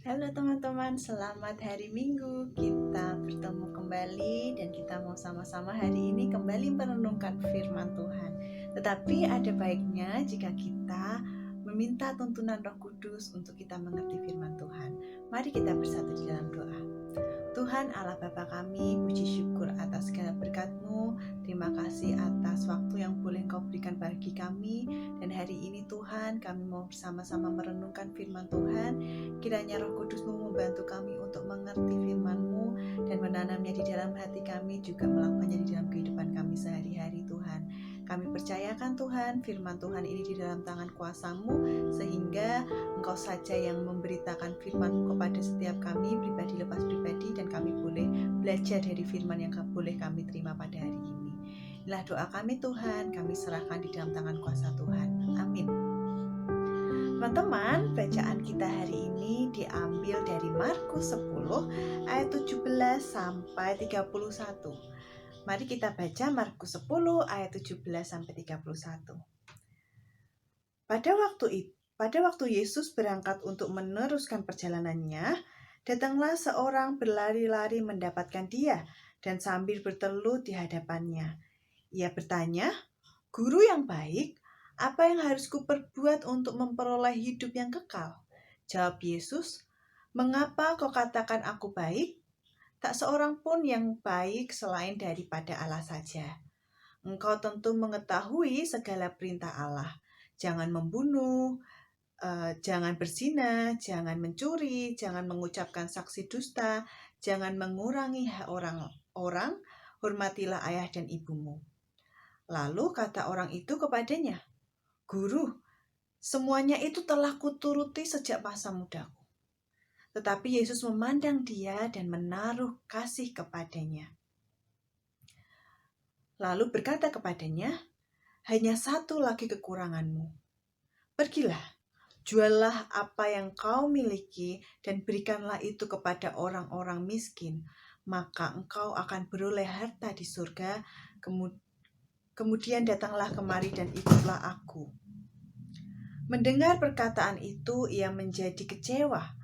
Halo teman-teman, selamat hari Minggu. Kita bertemu kembali dan kita mau sama-sama hari ini kembali merenungkan firman Tuhan. Tetapi ada baiknya jika kita meminta tuntunan Roh Kudus untuk kita mengerti firman Tuhan. Mari kita bersatu di dalam doa. Tuhan Allah Bapa kami, puji syukur atas segala berkat-Mu. Terima kasih atas waktu yang boleh Engkau berikan bagi kami. Dan hari ini Tuhan, kami mau bersama-sama merenungkan firman Tuhan. Kiranya Roh Kudus-Mu membantu kami untuk mengerti firman-Mu dan menanamnya di dalam hati kami, juga melakukannya di dalam kehidupan kami sehari-hari Tuhan. Kami percayakan Tuhan, firman Tuhan ini di dalam tangan kuasa-Mu, sehingga Engkau saja yang memberitakan firman-Mu kepada setiap kami, pribadi lepas pribadi, dan kami boleh belajar dari firman yang boleh kami terima pada hari ini. Inilah doa kami Tuhan, kami serahkan di dalam tangan kuasa Tuhan. Amin. Teman-teman, bacaan kita hari ini diambil dari Markus 10 ayat 17 sampai 31. Mari kita baca Markus 10 ayat 17 sampai 31. Pada waktu Yesus berangkat untuk meneruskan perjalanannya, datanglah seorang berlari-lari mendapatkan dia dan sambil bertelut di hadapannya. Ia bertanya, "Guru yang baik, apa yang harus kuperbuat untuk memperoleh hidup yang kekal?" Jawab Yesus, "Mengapa kau katakan aku baik? Tak seorang pun yang baik selain daripada Allah saja. Engkau tentu mengetahui segala perintah Allah. Jangan membunuh, jangan berzina, jangan mencuri, jangan mengucapkan saksi dusta, jangan mengurangi hak orang, hormatilah ayah dan ibumu." Lalu kata orang itu kepadanya, "Guru, semuanya itu telah kuturuti sejak masa mudaku." Tetapi Yesus memandang dia dan menaruh kasih kepadanya. Lalu berkata kepadanya, "Hanya satu lagi kekuranganmu. Pergilah, juallah apa yang kau miliki dan berikanlah itu kepada orang-orang miskin, maka engkau akan beroleh harta di surga. Kemudian datanglah kemari dan ikutlah aku." Mendengar perkataan itu, ia menjadi kecewa,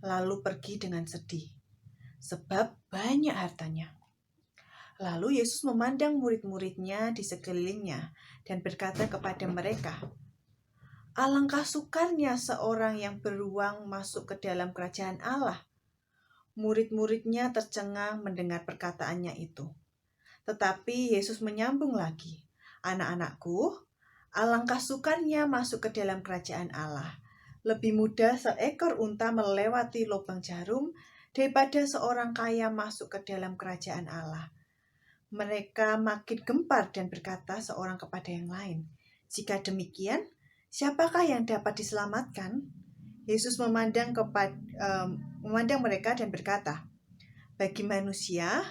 lalu pergi dengan sedih, sebab banyak hartanya. Lalu Yesus memandang murid-muridnya di sekelilingnya dan berkata kepada mereka, "Alangkah sukarnya seorang yang beruang masuk ke dalam kerajaan Allah." Murid-muridnya tercengang mendengar perkataannya itu. Tetapi Yesus menyambung lagi, "Anak-anakku, alangkah sukarnya masuk ke dalam kerajaan Allah. Lebih mudah seekor unta melewati lubang jarum daripada seorang kaya masuk ke dalam kerajaan Allah." Mereka makin gempar dan berkata seorang kepada yang lain, "Jika demikian, siapakah yang dapat diselamatkan?" Yesus memandang mereka dan berkata, "Bagi manusia,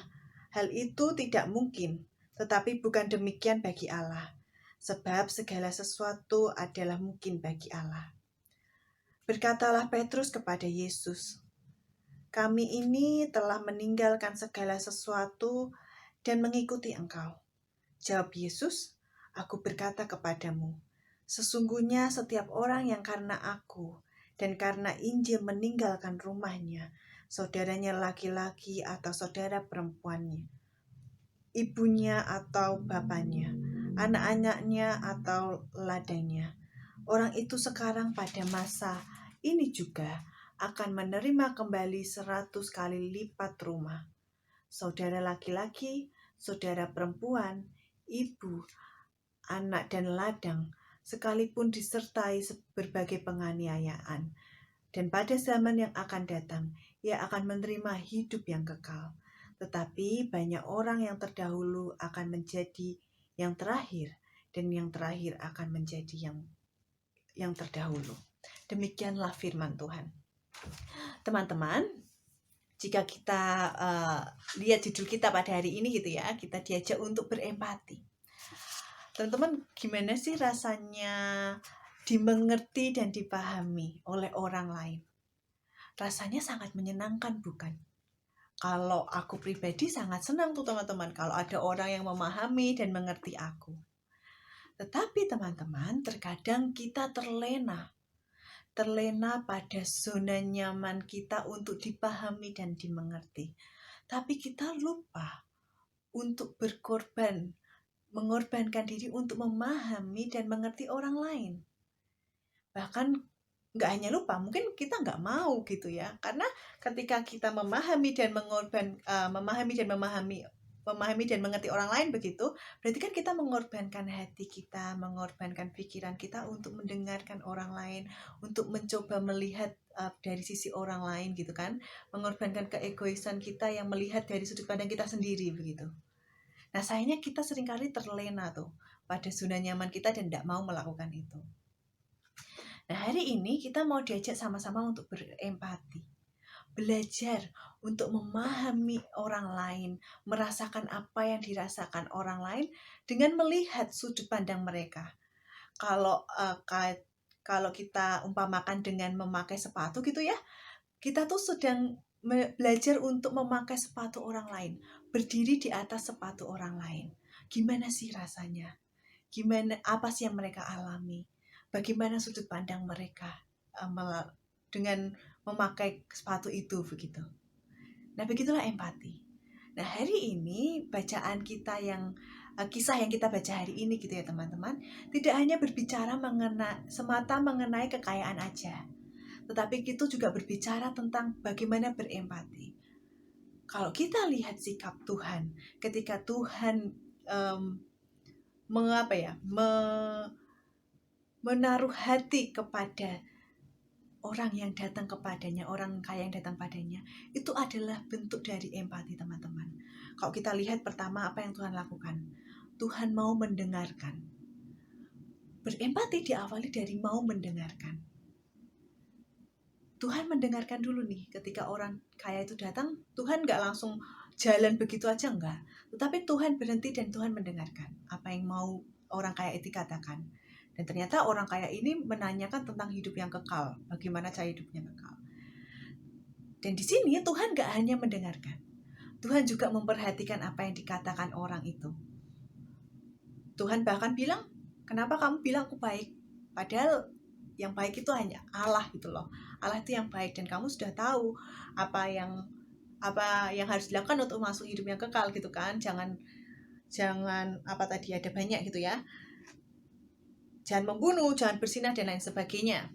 hal itu tidak mungkin, tetapi bukan demikian bagi Allah. Sebab segala sesuatu adalah mungkin bagi Allah." Berkatalah Petrus kepada Yesus, "Kami ini telah meninggalkan segala sesuatu dan mengikuti Engkau." Jawab Yesus, "Aku berkata kepadamu, sesungguhnya setiap orang yang karena aku dan karena Injil meninggalkan rumahnya, saudaranya laki-laki atau saudara perempuannya, ibunya atau bapaknya, anak-anaknya atau ladangnya, orang itu sekarang pada masa ini juga akan menerima kembali 100 kali lipat rumah. Saudara laki-laki, saudara perempuan, ibu, anak dan ladang, sekalipun disertai berbagai penganiayaan. Dan pada zaman yang akan datang, ia akan menerima hidup yang kekal. Tetapi banyak orang yang terdahulu akan menjadi yang terakhir, dan yang terakhir akan menjadi yang terdahulu. Demikianlah firman Tuhan. Teman-teman, jika kita lihat judul kita pada hari ini gitu ya, kita diajak untuk berempati. Teman-teman, gimana sih rasanya dimengerti dan dipahami oleh orang lain? Rasanya sangat menyenangkan, bukan? Kalau aku pribadi sangat senang tuh teman-teman, kalau ada orang yang memahami dan mengerti aku. Tetapi teman-teman, terkadang kita terlena terlena pada zona nyaman kita untuk dipahami dan dimengerti. Tapi kita lupa untuk mengorbankan diri untuk memahami dan mengerti orang lain. Bahkan nggak hanya lupa, mungkin kita nggak mau gitu ya. Karena ketika kita memahami dan memahami dan mengerti orang lain begitu, berarti kan kita mengorbankan hati kita, mengorbankan pikiran kita untuk mendengarkan orang lain, untuk mencoba melihat dari sisi orang lain gitu kan, mengorbankan keegoisan kita yang melihat dari sudut pandang kita sendiri begitu. Nah, sayangnya kita seringkali terlena tuh pada zona nyaman kita dan tidak mau melakukan itu. Nah, hari ini kita mau diajak sama-sama untuk berempati. Belajar untuk memahami orang lain, merasakan apa yang dirasakan orang lain dengan melihat sudut pandang mereka. Kalau kita umpamakan dengan memakai sepatu gitu ya, kita tuh sedang belajar untuk memakai sepatu orang lain, berdiri di atas sepatu orang lain. Gimana sih rasanya? Apa sih yang mereka alami? Bagaimana sudut pandang mereka dengan memakai sepatu itu begitu. Nah, begitulah empati. Nah, hari ini bacaan kita kisah yang kita baca hari ini gitu ya teman-teman, tidak hanya berbicara semata mengenai kekayaan aja, tetapi itu juga berbicara tentang bagaimana berempati. Kalau kita lihat sikap Tuhan, ketika Tuhan menaruh hati kepada orang yang datang kepadanya, orang kaya yang datang padanya, itu adalah bentuk dari empati teman-teman. Kalau kita lihat pertama apa yang Tuhan lakukan, Tuhan mau mendengarkan. Berempati diawali dari mau mendengarkan. Tuhan mendengarkan dulu nih, ketika orang kaya itu datang, Tuhan gak langsung jalan begitu aja, enggak. Tetapi Tuhan berhenti dan Tuhan mendengarkan apa yang mau orang kaya itu katakan. Dan ternyata orang kaya ini menanyakan tentang hidup yang kekal, bagaimana cara hidupnya kekal. Dan di sini Tuhan gak hanya mendengarkan, Tuhan juga memperhatikan apa yang dikatakan orang itu. Tuhan bahkan bilang, kenapa kamu bilang aku baik? Padahal yang baik itu hanya Allah gitu loh. Allah itu yang baik dan kamu sudah tahu apa yang harus dilakukan untuk masuk hidup yang kekal gitu kan. Jangan ada banyak gitu ya. Jangan membunuh, jangan berzinah dan lain sebagainya.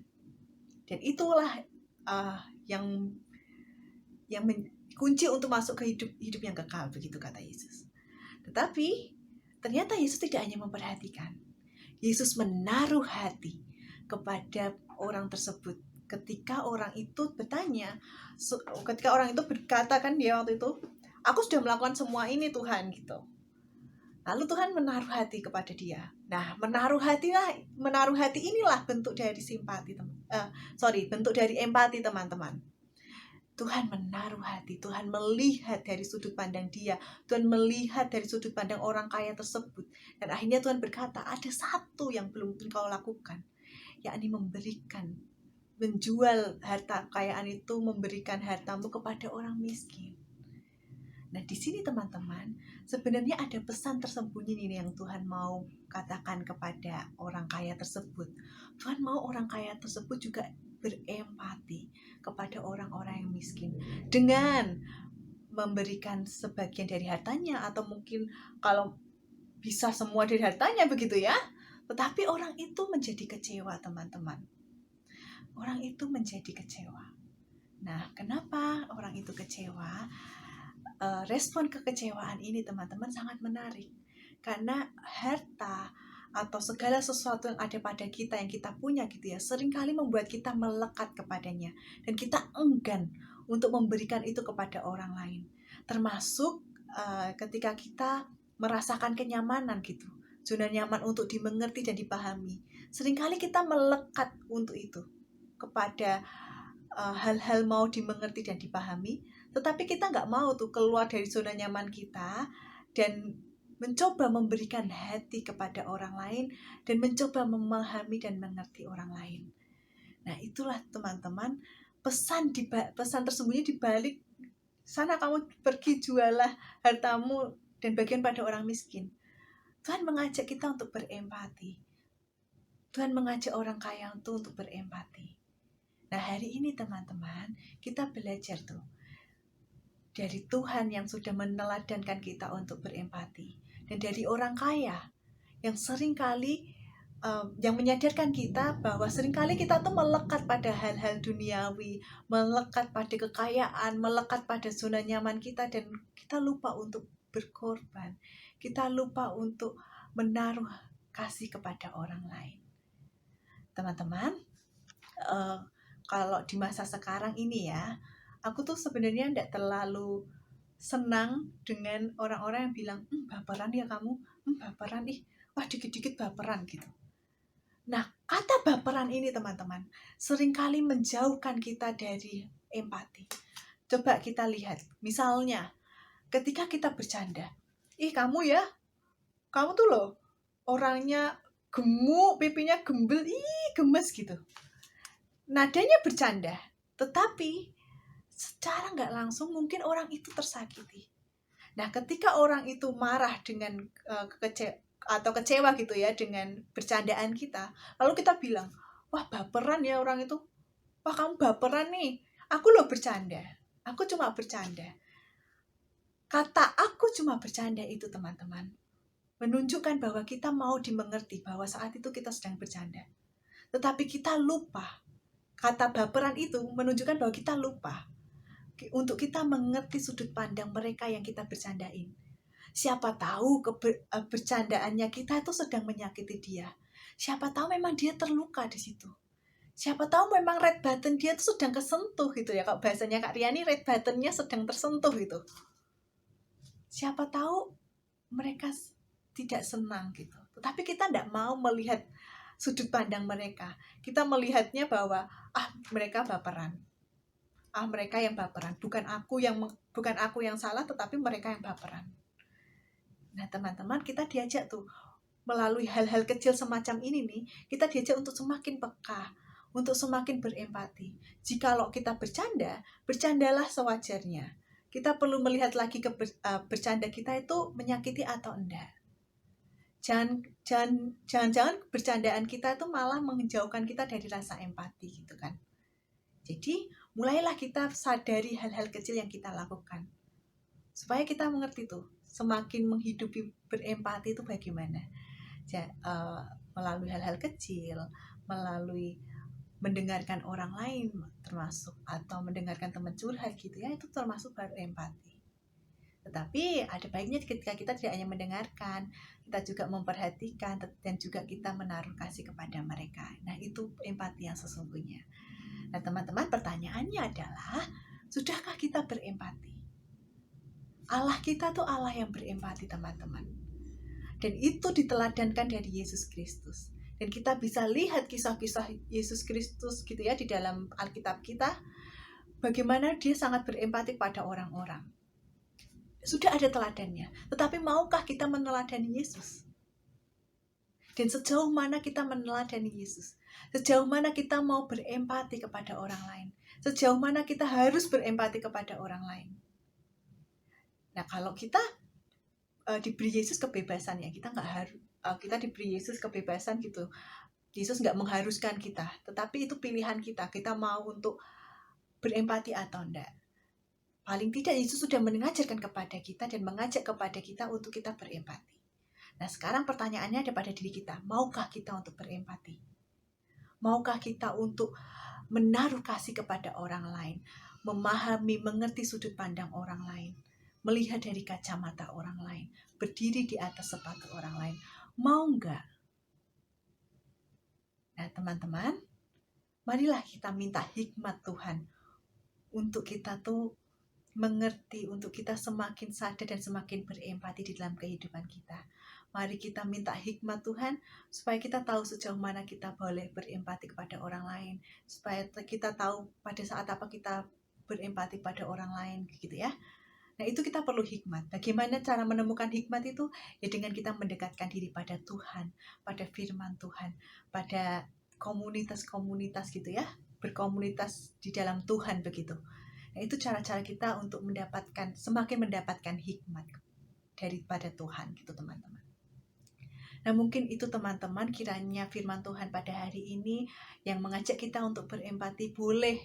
Dan itulah yang kunci untuk masuk ke hidup yang kekal begitu kata Yesus. Tetapi ternyata Yesus tidak hanya memperhatikan. Yesus menaruh hati kepada orang tersebut. Ketika orang itu bertanya, ketika orang itu berkata kan dia waktu itu, aku sudah melakukan semua ini Tuhan gitu. Lalu Tuhan menaruh hati kepada dia. Nah, menaruh hati inilah bentuk dari bentuk dari empati teman-teman. Tuhan menaruh hati, Tuhan melihat dari sudut pandang dia, Tuhan melihat dari sudut pandang orang kaya tersebut. Dan akhirnya Tuhan berkata, ada satu yang belum engkau lakukan, yakni menjual harta kekayaan itu, memberikan hartamu kepada orang miskin. Nah, di sini teman-teman, sebenarnya ada pesan tersembunyi nih yang Tuhan mau katakan kepada orang kaya tersebut. Tuhan mau orang kaya tersebut juga berempati kepada orang-orang yang miskin dengan memberikan sebagian dari hartanya, atau mungkin kalau bisa semua dari hartanya begitu ya. Tetapi orang itu menjadi kecewa teman-teman. Orang itu menjadi kecewa. Nah, kenapa orang itu kecewa? Respon kekecewaan ini teman-teman sangat menarik, karena harta atau segala sesuatu yang ada pada kita, yang kita punya gitu ya, seringkali membuat kita melekat kepadanya dan kita enggan untuk memberikan itu kepada orang lain, termasuk ketika kita merasakan kenyamanan gitu, zona nyaman untuk dimengerti dan dipahami. Seringkali kita melekat untuk itu, kepada hal-hal mau dimengerti dan dipahami, tetapi kita nggak mau tuh keluar dari zona nyaman kita dan mencoba memberikan hati kepada orang lain dan mencoba memahami dan mengerti orang lain. Nah, itulah teman-teman pesan tersembunyi di balik sana kamu pergi jualah hartamu dan bagian pada orang miskin. Tuhan mengajak kita untuk berempati. Tuhan mengajak orang kaya untuk berempati. Nah, hari ini teman-teman, kita belajar tuh dari Tuhan yang sudah meneladankan kita untuk berempati, dan dari orang kaya yang seringkali yang menyadarkan kita bahwa seringkali kita tuh melekat pada hal-hal duniawi, melekat pada kekayaan, melekat pada zona nyaman kita, dan kita lupa untuk berkorban, kita lupa untuk menaruh kasih kepada orang lain. Teman-teman, kalau di masa sekarang ini ya, aku tuh sebenarnya tidak terlalu senang dengan orang-orang yang bilang, baperan ya kamu, baperan wah dikit-dikit baperan gitu. Nah, kata baperan ini teman-teman, seringkali menjauhkan kita dari empati. Coba kita lihat, misalnya ketika kita bercanda, kamu tuh loh orangnya gemuk, pipinya gembel, gemes gitu. Nadanya bercanda, tetapi secara nggak langsung mungkin orang itu tersakiti. Nah, ketika orang itu marah dengan kecewa gitu ya dengan bercandaan kita, lalu kita bilang, wah baperan ya orang itu, wah kamu baperan nih, aku loh bercanda, aku cuma bercanda. Kata aku cuma bercanda itu teman-teman menunjukkan bahwa kita mau dimengerti bahwa saat itu kita sedang bercanda. Tetapi kita lupa, kata baperan itu menunjukkan bahwa kita lupa untuk kita mengerti sudut pandang mereka yang kita bercandain. Siapa tahu bercandaannya kita itu sedang menyakiti dia. Siapa tahu memang dia terluka di situ. Siapa tahu memang red button dia itu sedang kesentuh gitu ya. Kalau bahasanya Kak Riani, red buttonnya sedang tersentuh gitu. Siapa tahu mereka tidak senang gitu. Tetapi kita tidak mau melihat sudut pandang mereka. Kita melihatnya bahwa mereka baperan. Mereka yang baperan, bukan aku yang salah, tetapi mereka yang baperan. Nah, teman-teman, kita diajak tuh melalui hal-hal kecil semacam ini nih, kita diajak untuk semakin peka, untuk semakin berempati. Jikalau kita bercanda, bercandalah sewajarnya. Kita perlu melihat lagi ke bercanda kita itu menyakiti atau enggak. Jangan bercandaan kita itu malah menjauhkan kita dari rasa empati gitu kan. Jadi, mulailah kita sadari hal-hal kecil yang kita lakukan. Supaya kita mengerti tuh, semakin menghidupi berempati itu bagaimana. Melalui hal-hal kecil, melalui mendengarkan orang lain termasuk, atau mendengarkan teman curhat gitu ya, itu termasuk berempati. Tetapi ada baiknya ketika kita tidak hanya mendengarkan, kita juga memperhatikan dan juga kita menaruh kasih kepada mereka. Nah, itu empati yang sesungguhnya. Nah, teman-teman, pertanyaannya adalah, sudahkah kita berempati? Allah kita tuh Allah yang berempati, teman-teman. Dan itu diteladankan dari Yesus Kristus. Dan kita bisa lihat kisah-kisah Yesus Kristus gitu ya di dalam Alkitab kita, bagaimana dia sangat berempati pada orang-orang. Sudah ada teladannya, tetapi maukah kita meneladani Yesus? Dan sejauh mana kita meneladani Yesus? Sejauh mana kita mau berempati kepada orang lain? Sejauh mana kita harus berempati kepada orang lain? Nah, kalau kita diberi Yesus kebebasan ya, kita nggak harus, kita diberi Yesus kebebasan gitu. Yesus nggak mengharuskan kita, tetapi itu pilihan kita. Kita mau untuk berempati atau enggak. Paling tidak Yesus sudah mengajarkan kepada kita dan mengajak kepada kita untuk kita berempati. Nah, sekarang pertanyaannya ada pada diri kita. Maukah kita untuk berempati? Maukah kita untuk menaruh kasih kepada orang lain? Memahami, mengerti sudut pandang orang lain? Melihat dari kacamata orang lain? Berdiri di atas sepatu orang lain? Mau enggak? Nah, teman-teman, marilah kita minta hikmat Tuhan untuk kita tuh mengerti, untuk kita semakin sadar dan semakin berempati di dalam kehidupan kita. Mari kita minta hikmat Tuhan supaya kita tahu sejauh mana kita boleh berempati kepada orang lain, supaya kita tahu pada saat apa kita berempati pada orang lain gitu ya. Nah, itu kita perlu hikmat. Bagaimana cara menemukan hikmat itu? Ya dengan kita mendekatkan diri pada Tuhan, pada firman Tuhan, pada komunitas-komunitas gitu ya, berkomunitas di dalam Tuhan begitu. Nah, itu cara-cara kita untuk semakin mendapatkan hikmat daripada Tuhan gitu teman-teman. Nah, mungkin itu teman-teman, kiranya firman Tuhan pada hari ini yang mengajak kita untuk berempati boleh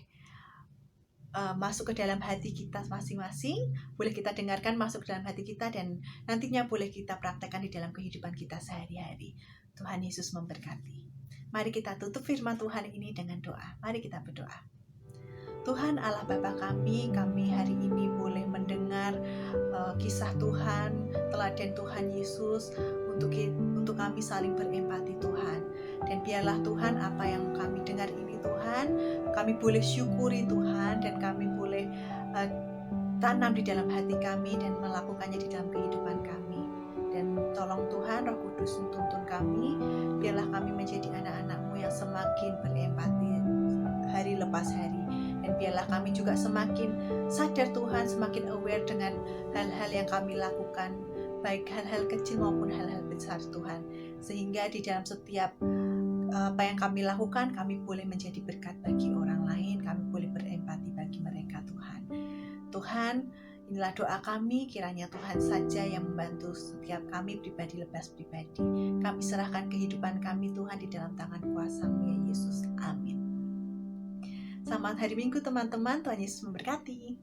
masuk ke dalam hati kita masing-masing, boleh kita dengarkan masuk ke dalam hati kita, dan nantinya boleh kita praktekkan di dalam kehidupan kita sehari-hari. Tuhan Yesus memberkati. Mari kita tutup firman Tuhan ini dengan doa. Mari kita berdoa. Tuhan Allah Bapa kami hari ini boleh mendengar kisah Tuhan, teladan Tuhan Yesus untuk kami saling berempati Tuhan. Dan biarlah Tuhan apa yang kami dengar ini Tuhan, kami boleh syukuri Tuhan, dan kami boleh tanam di dalam hati kami dan melakukannya di dalam kehidupan kami. Dan tolong Tuhan Roh Kudus tuntun kami, biarlah kami menjadi anak-anak-Mu yang semakin berempati hari lepas hari. Dan biarlah kami juga semakin sadar Tuhan, semakin aware dengan hal-hal yang kami lakukan, baik hal-hal kecil maupun hal-hal besar Tuhan. Sehingga di dalam setiap apa yang kami lakukan, kami boleh menjadi berkat bagi orang lain, kami boleh berempati bagi mereka Tuhan. Tuhan, inilah doa kami, kiranya Tuhan saja yang membantu setiap kami pribadi lepas pribadi. Kami serahkan kehidupan kami Tuhan di dalam tangan kuasa-Mu ya Yesus. Amin. Selamat hari Minggu teman-teman, Tuhan Yesus memberkati.